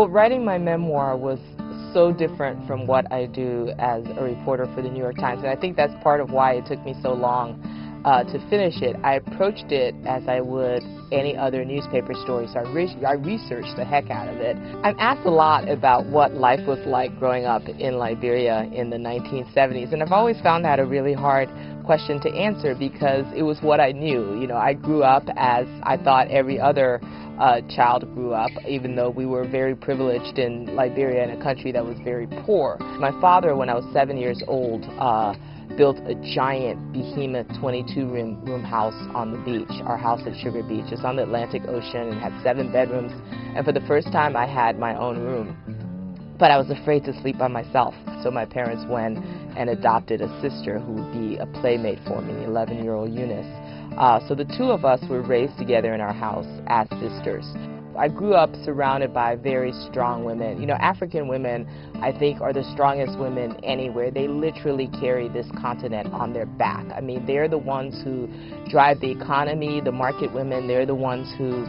Well, writing my memoir was so different from what I do as a reporter for the New York Times, and I think that's part of why it took me so long to finish it. I approached it as I would any other newspaper story, so I researched the heck out of it. I'm asked a lot about what life was like growing up in Liberia in the 1970s, and I've always found that a really hard question to answer because it was what I knew. You know, I grew up as I thought every other child grew up, even though we were very privileged in Liberia, in a country that was very poor. My father, when I was 7 years old, built a giant behemoth 22-room house on the beach, our house at Sugar Beach. It's on the Atlantic Ocean and had 7 bedrooms, and for the first time I had my own room. But I was afraid to sleep by myself, so my parents went and adopted a sister who would be a playmate for me, 11-year-old Eunice. So the two of us were raised together in our house as sisters. I grew up surrounded by very strong women. You know, African women, I think, are the strongest women anywhere. They literally carry this continent on their back. I mean, they're the ones who drive the economy, the market women. They're the ones who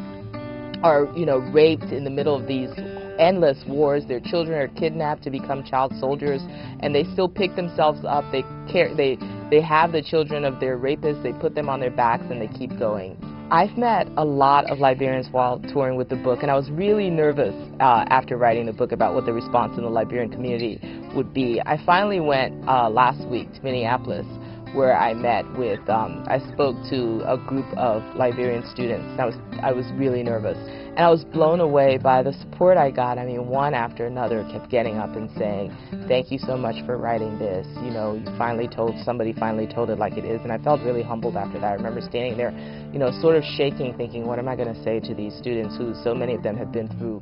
are, you know, raped in the middle of these endless wars. Their children are kidnapped to become child soldiers, and they still pick themselves up. They have the children of their rapists, they put them on their backs, and they keep going. I've met a lot of Liberians while touring with the book, and I was really nervous after writing the book about what the response in the Liberian community would be. I finally went last week to Minneapolis, where I met with, I spoke to a group of Liberian students. I was really nervous. And I was blown away by the support I got. I mean, one after another kept getting up and saying, "Thank you so much for writing this. You know, somebody finally told it like it is." And I felt really humbled after that. I remember standing there, you know, sort of shaking, thinking, what am I going to say to these students who, so many of them have been through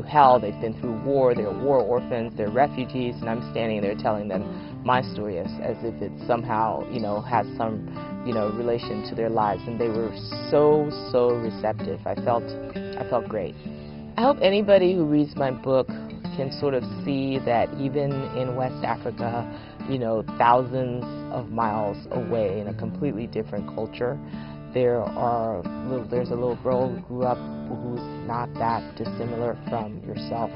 hell, they've been through war, they're war orphans, they're refugees, and I'm standing there telling them my story as if it somehow, you know, has some, you know, relation to their lives, and they were so receptive. I felt great. I hope anybody who reads my book can sort of see that even in West Africa, you know, thousands of miles away in a completely different culture, there's a little girl who grew up who's not that dissimilar from yourself.